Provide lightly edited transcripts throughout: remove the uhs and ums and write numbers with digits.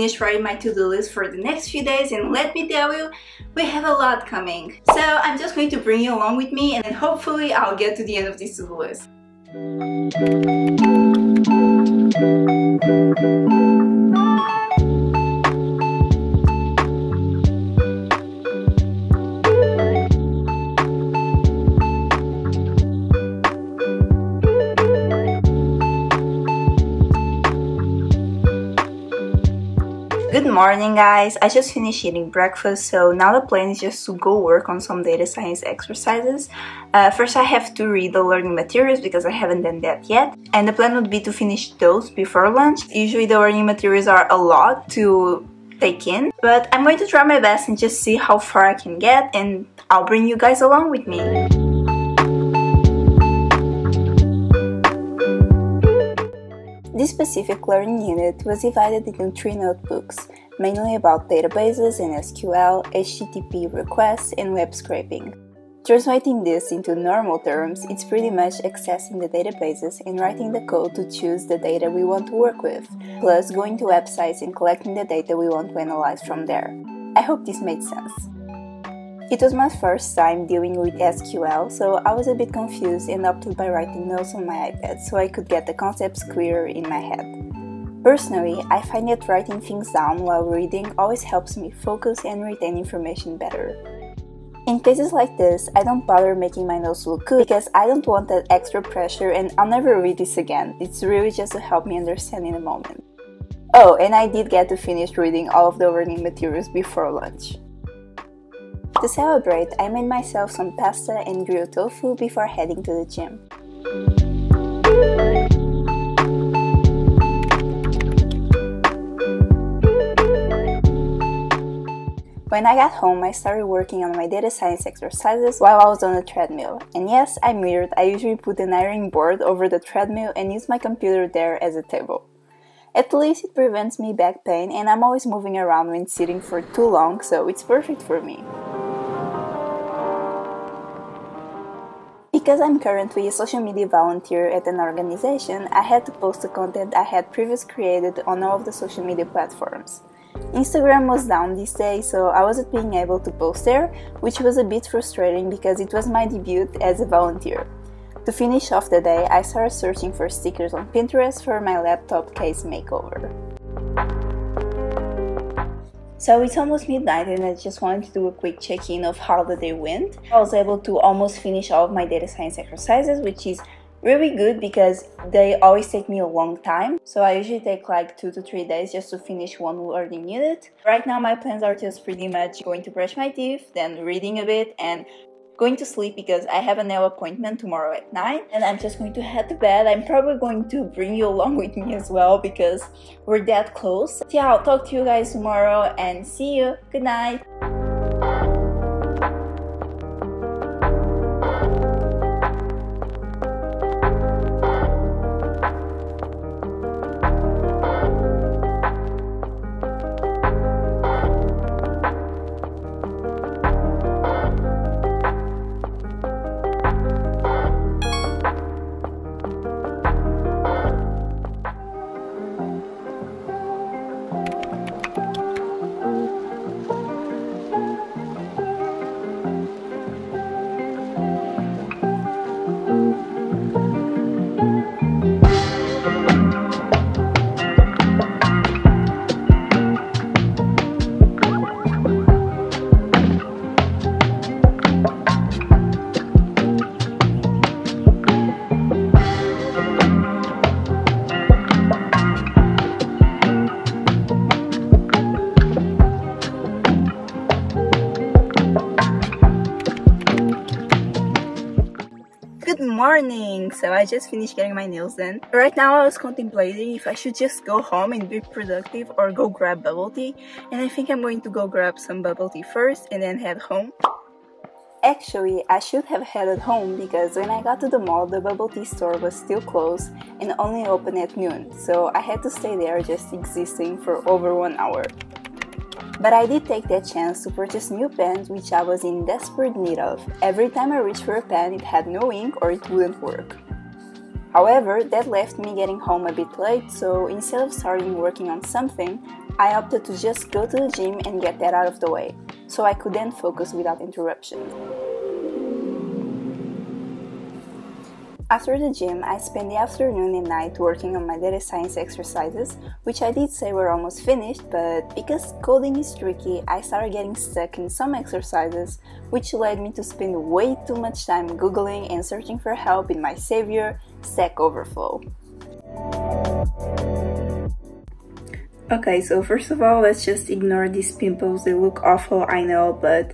finished writing my to-do list for the next few days, and let me tell you, we have a lot coming. So I'm just going to bring you along with me, and hopefully I'll get to the end of this to-do list. Good morning, guys. I just finished eating breakfast, so now the plan is just to go work on some data science exercises. First, I have to read the learning materials because I haven't done that yet, and the plan would be to finish those before lunch. Usually the learning materials are a lot to take in, but I'm going to try my best and just see how far I can get, and I'll bring you guys along with me. This specific learning unit was divided into 3 notebooks, mainly about databases and SQL, HTTP requests, and web scraping. Translating this into normal terms, it's pretty much accessing the databases and writing the code to choose the data we want to work with, plus going to websites and collecting the data we want to analyze from there. I hope this made sense. It was my first time dealing with SQL, so I was a bit confused and opted by writing notes on my iPad so I could get the concepts clearer in my head. Personally, I find that writing things down while reading always helps me focus and retain information better. In cases like this, I don't bother making my notes look good because I don't want that extra pressure and I'll never read this again. It's really just to help me understand in a moment. Oh, and I did get to finish reading all of the learning materials before lunch. To celebrate, I made myself some pasta and grilled tofu before heading to the gym. When I got home, I started working on my data science exercises while I was on the treadmill. And yes, I'm weird, I usually put an ironing board over the treadmill and use my computer there as a table. At least it prevents me back pain, and I'm always moving around when sitting for too long, so it's perfect for me. Because I'm currently a social media volunteer at an organization, I had to post the content I had previously created on all of the social media platforms. Instagram was down this day, so I wasn't being able to post there, which was a bit frustrating because it was my debut as a volunteer. To finish off the day, I started searching for stickers on Pinterest for my laptop case makeover. So it's almost midnight and I just wanted to do a quick check-in of how the day went. I was able to almost finish all of my data science exercises, which is really good because they always take me a long time. So I usually take like 2 to 3 days just to finish one learning unit. Right now my plans are just pretty much going to brush my teeth, then reading a bit, and going to sleep because I have a nail appointment tomorrow at 9, and I'm just going to head to bed. I'm probably going to bring you along with me as well because we're that close. So yeah, I'll talk to you guys tomorrow and see you. Good night. Morning! So I just finished getting my nails done. Right now I was contemplating if I should just go home and be productive or go grab bubble tea, and I think I'm going to go grab some bubble tea first and then head home. Actually, I should have headed home because when I got to the mall, the bubble tea store was still closed and only open at noon, so I had to stay there just existing for over 1 hour. But I did take that chance to purchase new pens, which I was in desperate need of. Every time I reached for a pen, it had no ink or it wouldn't work. However, that left me getting home a bit late, so instead of starting working on something, I opted to just go to the gym and get that out of the way, so I could then focus without interruption. After the gym, I spent the afternoon and night working on my data science exercises, which I did say were almost finished, but because coding is tricky, I started getting stuck in some exercises, which led me to spend way too much time googling and searching for help in my savior, Stack Overflow. Okay, so first of all, let's just ignore these pimples. They look awful, I know, but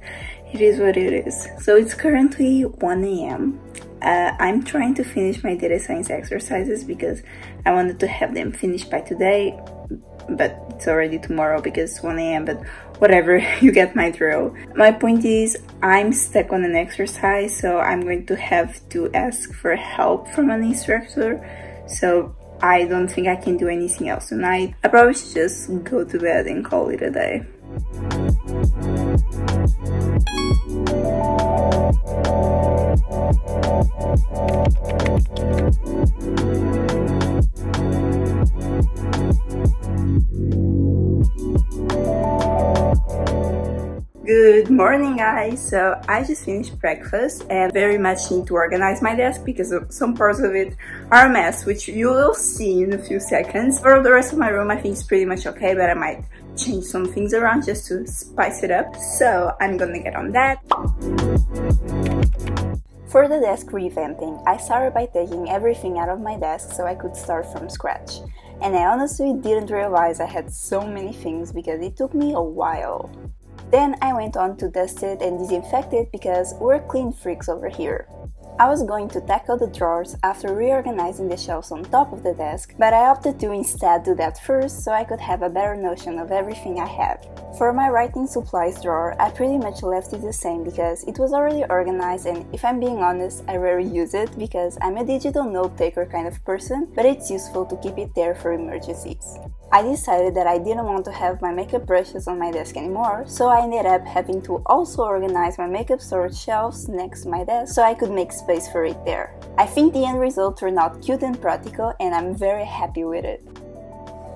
it is what it is. So it's currently 1 a.m. I'm trying to finish my data science exercises because I wanted to have them finished by today, but it's already tomorrow because it's 1 a.m. but whatever, you get my drill. My point is, I'm stuck on an exercise, so I'm going to have to ask for help from an instructor, so I don't think I can do anything else tonight. I probably should just go to bed and call it a day. Good morning, guys! So I just finished breakfast and very much need to organize my desk because some parts of it are a mess, which you will see in a few seconds. For the rest of my room, I think it's pretty much okay, but I might change some things around just to spice it up. So I'm gonna get on that. For the desk revamping, I started by taking everything out of my desk so I could start from scratch. And I honestly didn't realize I had so many things because it took me a while. Then I went on to dust it and disinfect it because we're clean freaks over here. I was going to tackle the drawers after reorganizing the shelves on top of the desk, but I opted to instead do that first so I could have a better notion of everything I had. For my writing supplies drawer, I pretty much left it the same because it was already organized, and if I'm being honest, I rarely use it because I'm a digital note-taker kind of person, but it's useful to keep it there for emergencies. I decided that I didn't want to have my makeup brushes on my desk anymore, so I ended up having to also organize my makeup storage shelves next to my desk so I could make space for it there. I think the end result turned out cute and practical, and I'm very happy with it.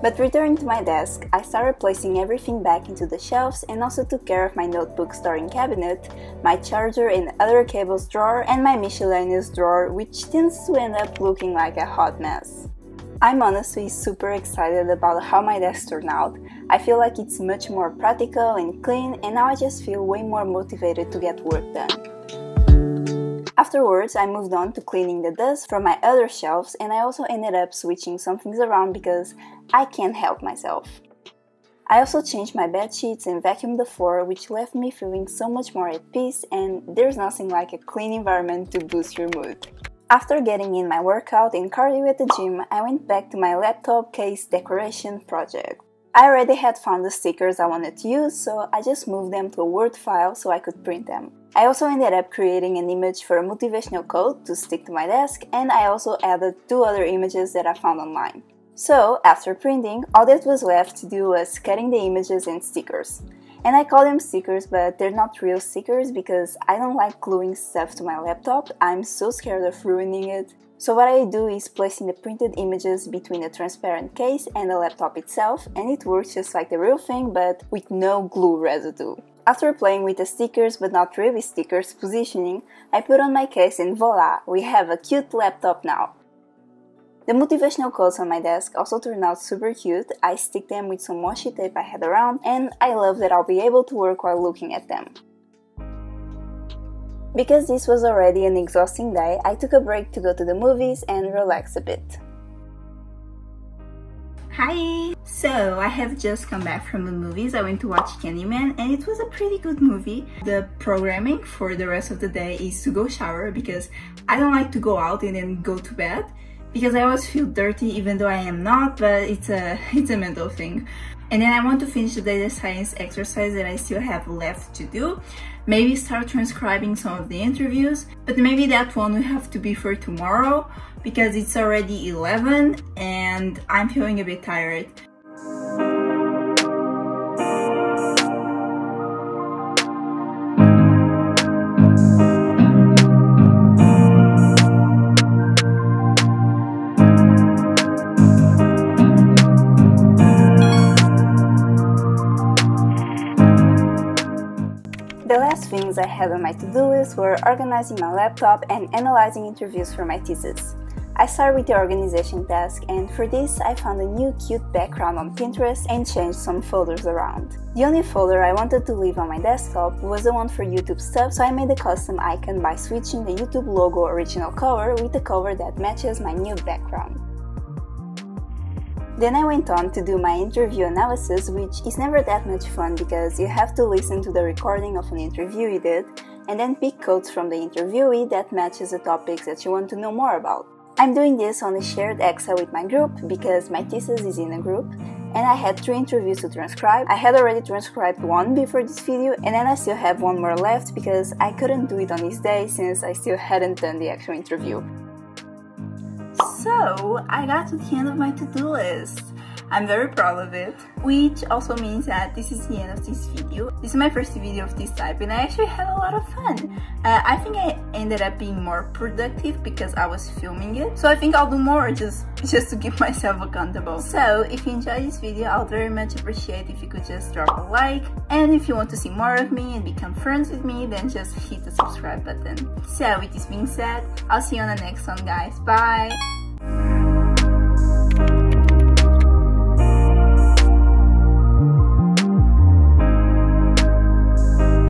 But returning to my desk, I started placing everything back into the shelves and also took care of my notebook storing cabinet, my charger and other cables drawer, and my miscellaneous drawer, which tends to end up looking like a hot mess. I'm honestly super excited about how my desk turned out. I feel like it's much more practical and clean, and now I just feel way more motivated to get work done. Afterwards, I moved on to cleaning the dust from my other shelves, and I also ended up switching some things around because I can't help myself. I also changed my bed sheets and vacuumed the floor, which left me feeling so much more at peace, and there's nothing like a clean environment to boost your mood. After getting in my workout and cardio at the gym, I went back to my laptop case decoration project. I already had found the stickers I wanted to use, so I just moved them to a Word file so I could print them. I also ended up creating an image for a motivational quote to stick to my desk, and I also added 2 other images that I found online. So, after printing, all that was left to do was cutting the images and stickers. And I call them stickers, but they're not real stickers because I don't like gluing stuff to my laptop. I'm so scared of ruining it. So what I do is placing the printed images between the transparent case and the laptop itself, and it works just like the real thing, but with no glue residue. After playing with the stickers, but not really stickers, positioning, I put on my case and voila, we have a cute laptop now. The motivational quotes on my desk also turned out super cute. I stick them with some washi tape I had around, and I love that I'll be able to work while looking at them. Because this was already an exhausting day, I took a break to go to the movies and relax a bit. Hi! So, I have just come back from the movies. I went to watch Candyman and it was a pretty good movie. The programming for the rest of the day is to go shower because I don't like to go out and then go to bed, because I always feel dirty even though I am not, but it's a mental thing. And then I want to finish the data science exercise that I still have left to do. Maybe start transcribing some of the interviews, but maybe that one will have to be for tomorrow because it's already 11 and I'm feeling a bit tired. The last things I had on my to-do list were organizing my laptop and analyzing interviews for my thesis. I started with the organization task, and for this I found a new cute background on Pinterest and changed some folders around. The only folder I wanted to leave on my desktop was the one for YouTube stuff, so I made a custom icon by switching the YouTube logo original color with a color that matches my new background. Then I went on to do my interview analysis, which is never that much fun because you have to listen to the recording of an interview you did and then pick quotes from the interviewee that matches the topics that you want to know more about. I'm doing this on a shared Excel with my group because my thesis is in a group and I had 3 interviews to transcribe. I had already transcribed 1 before this video and then I still have 1 more left because I couldn't do it on this day since I still hadn't done the actual interview. So, I got to the end of my to-do list. I'm very proud of it, which also means that this is the end of this video. This is my first video of this type and I actually had a lot of fun. I think I ended up being more productive because I was filming it. So I think I'll do more just to keep myself accountable. So if you enjoyed this video, I'll very much appreciate if you could just drop a like. And if you want to see more of me and become friends with me, then just hit the subscribe button. So with this being said, I'll see you on the next one, guys. Bye!